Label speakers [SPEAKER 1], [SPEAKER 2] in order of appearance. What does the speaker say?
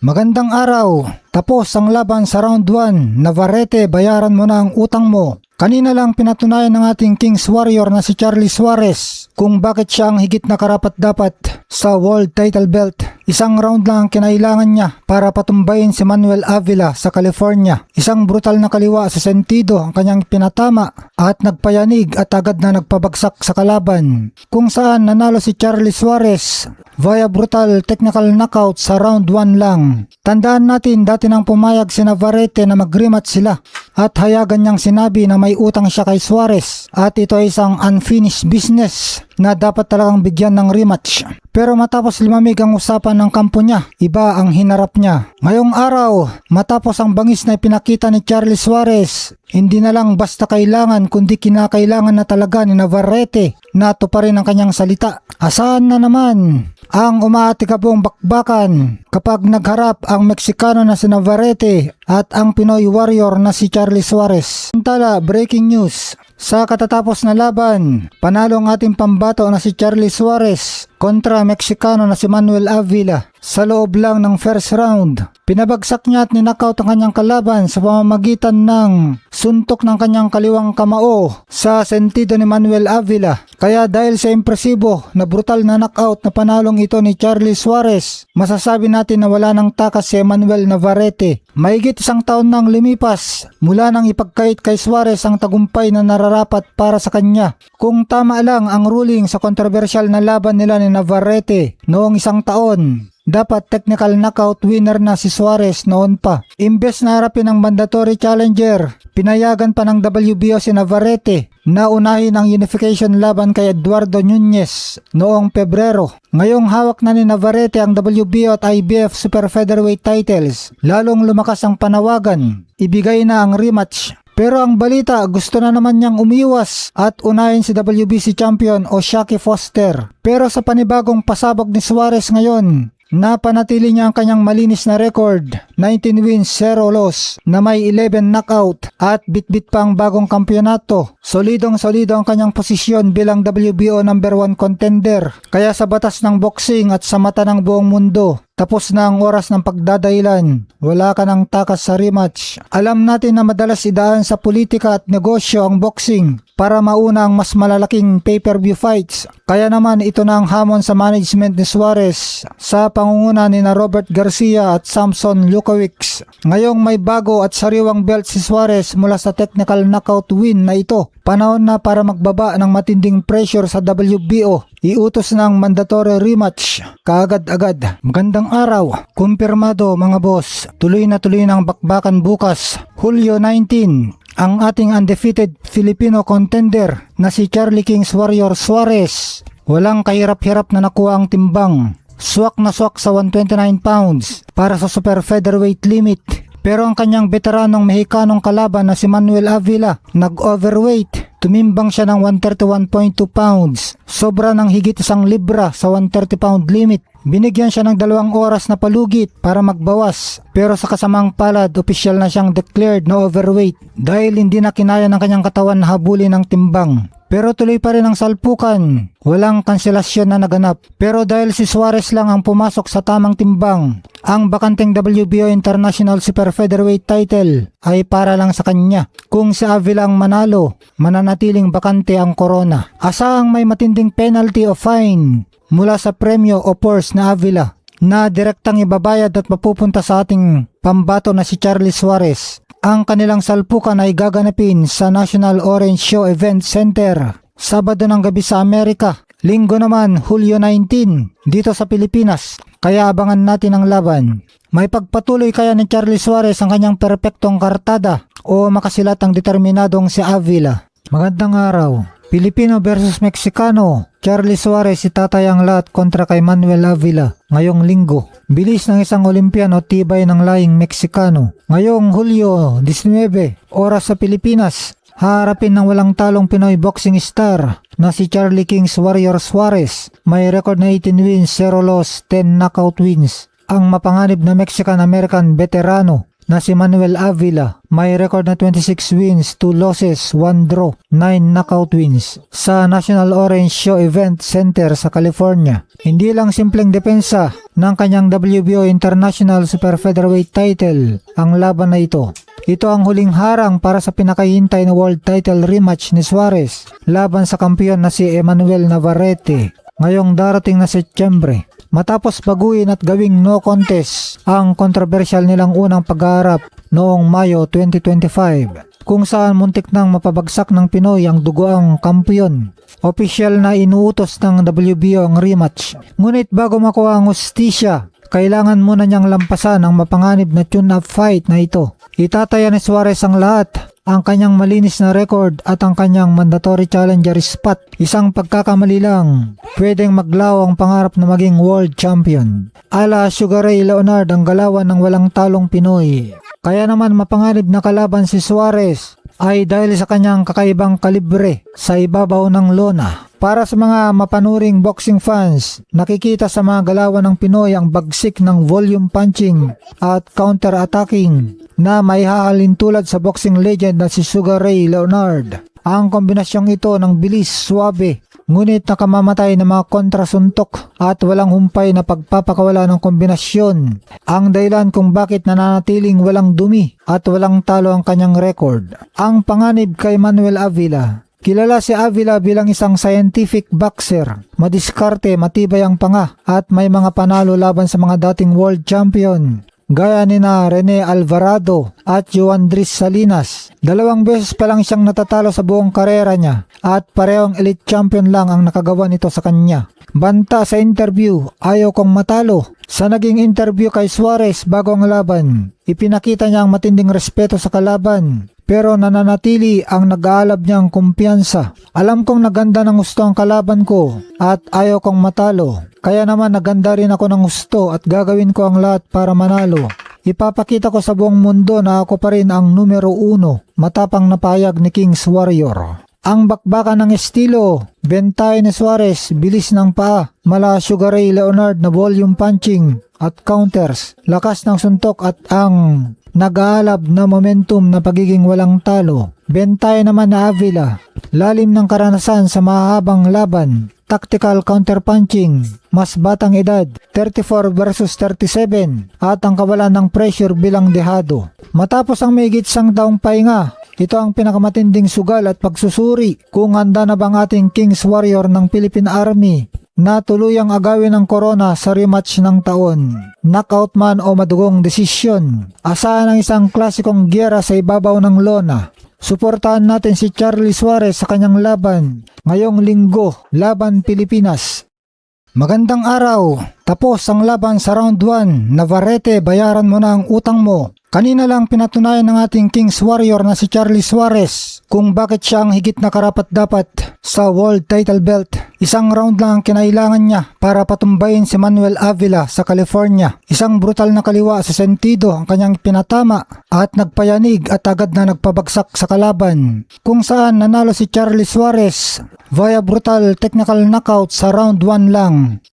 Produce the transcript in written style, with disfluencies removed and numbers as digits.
[SPEAKER 1] Magandang araw. Tapos ang laban sa round 1. Navarrete, bayaran mo na ang utang mo. Kanina lang pinatunayan ng ating Kings Warrior na si Charlie Suarez kung bakit siya ang higit na karapat-dapat sa world title belt. Isang round lang ang kinailangan niya para patumbayin si Manuel Avila sa California. Isang brutal na kaliwa sa sentido ang kanyang pinatama at nagpayanig at agad na nagpabagsak sa kalaban, kung saan nanalo si Charlie Suarez via brutal technical knockout sa round 1 lang. Tandaan natin, dati nang pumayag si Navarrete na mag-rematch sila at hayagan niyang sinabi na may utang siya kay Suarez at ito ay isang unfinished business na dapat talagang bigyan ng rematch. Pero matapos lumamig ang usapan ng kampo niya, iba ang hinarap niya. Ngayong araw, matapos ang bangis na ipinakita ni Charlie Suarez, hindi na lang basta kailangan kundi kinakailangan na talaga ni Navarrete na tuparin ang kanyang salita. Asahan na naman ang umaatikabong bakbakan kapag nagharap ang Meksikano na si Navarrete at ang Pinoy Warrior na si Charlie Suarez. Samantala, breaking news. Sa katatapos na laban, panalo ang ating pambato na si Charlie Suarez kontra Meksikano na si Manuel Avila. Sa loob lang ng first round, pinabagsak niya at ninakaut ang kanyang kalaban sa pamamagitan ng suntok ng kanyang kaliwang kamao sa sentido ni Manuel Avila. Kaya dahil sa impresibo na brutal na knockout na panalong ito ni Charlie Suarez, masasabi natin na wala nang takas si Manuel Navarrete. Mahigit isang taon nang lumipas mula nang ipagkait kay Suarez ang tagumpay na nararapat para sa kanya. Kung tama lang ang ruling sa kontrobersyal na laban nila ni Navarrete noong isang taon, dapat technical knockout winner na si Suarez noon pa. Imbes na harapin ang mandatory challenger, pinayagan pa ng WBO si Navarrete na unahin ang unification laban kay Eduardo Nunez noong Pebrero. Ngayong hawak na ni Navarrete ang WBO at IBF Super Featherweight titles, lalong lumakas ang panawagan. Ibigay na ang rematch. Pero ang balita, gusto na naman niyang umiwas at unahin si WBC champion o Shaki Foster. Pero sa panibagong pasabog ni Suarez ngayon, napanatili niya ang kanyang malinis na record, 19 wins, 0 loss, na may 11 knockout at bitbit pa ang bagong kampyonato. Solidong-solido ang kanyang posisyon bilang WBO number 1 contender. Kaya sa batas ng boxing at sa mata ng buong mundo, tapos na ang oras ng pagdadahilan. Wala ka ng takas sa rematch. Alam natin na madalas idaan sa politika at negosyo ang boxing para mauna ang mas malalaking pay-per-view fights. Kaya naman ito na ang hamon sa management ni Suarez sa pangunguna ni na Robert Garcia at Samson Lukowicz. Ngayong may bago at sariwang belt si Suarez mula sa technical knockout win na ito, panahon na para magbaba ng matinding pressure sa WBO. Iutos ng mandatory rematch kaagad-agad. Magandang araw. Kumpirmado mga boss. Tuloy na ang bakbakan bukas, Hulyo 19. Ang ating undefeated Filipino contender na si Charlie Kings Warrior Suarez. Walang kahirap-hirap na nakuha ang timbang. Swak na swak sa 129 pounds para sa super featherweight limit. Pero ang kanyang veteranong Mexicanong kalaban na si Manuel Avila nag-overweight. Tumimbang siya ng 131.2 pounds. Sobra ng higit 1 libra sa 130 pound limit. Binigyan siya ng 2 oras na palugit para magbawas. Pero sa kasamang palad, opisyal na siyang declared na overweight dahil hindi na kinaya ng kanyang katawan na habulin ng timbang. Pero tuloy pa rin ang salpukan. Walang kanselasyon na naganap. Pero dahil si Suarez lang ang pumasok sa tamang timbang, ang bakanteng WBO International Super Featherweight title ay para lang sa kanya. Kung si Avila ang manalo, mananatiling bakante ang corona. Asahang may matinding penalty o fine mula sa premyo o purse na Avila na direktang ibabayad at mapupunta sa ating pambato na si Charlie Suarez. Ang kanilang salpukan ay gaganapin sa National Orange Show Event Center, Sabado ng gabi sa Amerika. Linggo naman, Hulyo 19, dito sa Pilipinas. Kaya abangan natin ang laban. May pagpatuloy kaya ni Charlie Suarez ang kanyang perpektong kartada o makasilat ang determinadong si Avila? Magandang araw. Pilipino versus Meksikano. Charlie Suarez itatay ang lahat kontra kay Manuel Avila ngayong linggo. Bilis ng isang Olimpiano, tibay ng lahing Meksikano. Ngayong Hulyo 19, oras sa Pilipinas, haharapin ng walang talong Pinoy boxing star na si Charlie Kings Warrior Suarez. May record na 18 wins, 0 loss, 10 knockout wins. Ang mapanganib na Mexican-American veterano na si Manuel Avila. May record na 26 wins, 2 losses, 1 draw, 9 knockout wins sa National Orange Show Event Center sa California. Hindi lang simpleng depensa ng kanyang WBO International Super Featherweight title ang laban na ito. Ito ang huling harang para sa pinakahintay na world title rematch ni Suarez laban sa kampiyon na si Emmanuel Navarrete ngayong darating na Setyembre. Matapos baguhin at gawing no contest ang controversial nilang unang pagharap noong Mayo 2025 kung saan muntik nang mapabagsak ng Pinoy ang dugoang kampiyon. Opisyal na inuutos ng WBO ang rematch. Ngunit bago makuha ang hustisya, kailangan muna niyang lampasan ang mapanganib na tune-up fight na ito. Itataya ni Suarez ang lahat, ang kanyang malinis na record at ang kanyang mandatory challenger spot. Isang pagkakamali lang, pwedeng maglaw ang pangarap na maging world champion. Ala Sugar Ray Leonard ang galawan ng walang talong Pinoy. Kaya naman mapanganib na kalaban si Suarez ay dahil sa kanyang kakaibang kalibre sa ibabaw ng lona. Para sa mga mapanuring boxing fans, nakikita sa mga galawan ng Pinoy ang bagsik ng volume punching at counter-attacking na may hahalin tulad sa boxing legend na si Sugar Ray Leonard. Ang kombinasyong ito ng bilis, suwabe, ngunit nakamamatay na mga kontrasuntok at walang humpay na pagpapakawala ng kombinasyon ang dahilan kung bakit nananatiling walang dumi at walang talo ang kanyang record. Ang panganib kay Manuel Avila. Kilala si Avila bilang isang scientific boxer, madiskarte, matibay ang panga at may mga panalo laban sa mga dating world champion gaya ni na Rene Alvarado at Juan Dris Salinas. 2 beses pa lang siyang natatalo sa buong karera niya at parehong elite champion lang ang nakagawa nito sa kanya. Banta sa interview, ayaw kong matalo. Sa naging interview kay Suarez bago ang laban, ipinakita niya ang matinding respeto sa kalaban. Pero nananatili ang nag-aalab niyang kumpiyansa. Alam kong naganda ng gusto ang kalaban ko at ayaw kong matalo. Kaya naman naganda rin ako ng gusto at gagawin ko ang lahat para manalo. Ipapakita ko sa buong mundo na ako pa rin ang numero 1, matapang na pahayag ni Kings Warrior. Ang bakbakan ng estilo, bentay ni Suarez, bilis ng paa, mala Sugar Ray Leonard na volume punching at counters, lakas ng suntok at ang nag-aalab na momentum na pagiging walang talo. Bentay naman na Avila, lalim ng karanasan sa mahabang laban, tactical counterpunching, mas batang edad, 34 versus 37, at ang kawalan ng pressure bilang dehado. Matapos ang mahigit 1 taong pahinga, ito ang pinakamatinding sugal at pagsusuri kung handa na bang ating Kings Warrior ng Philippine Army na tuluyang agawin ng corona sa rematch ng taon. Knockout man o madugong desisyon, asahan ang isang klasikong giyera sa ibabaw ng lona. Suportahan natin si Charlie Suarez sa kanyang laban ngayong linggo laban Pilipinas. Magandang araw! Tapos ang laban sa round 1. Navarrete, bayaran mo na ang utang mo. Kanina lang pinatunayan ng ating Kings Warrior na si Charlie Suarez kung bakit siya ang higit na karapat-dapat sa world title belt. Isang round lang ang kinailangan niya para patumbayin si Manuel Avila sa California. Isang brutal na kaliwa sa sentido ang kanyang pinatama at nagpayanig at agad na nagpabagsak sa kalaban, kung saan nanalo si Charlie Suarez via brutal technical knockout sa round 1 lang.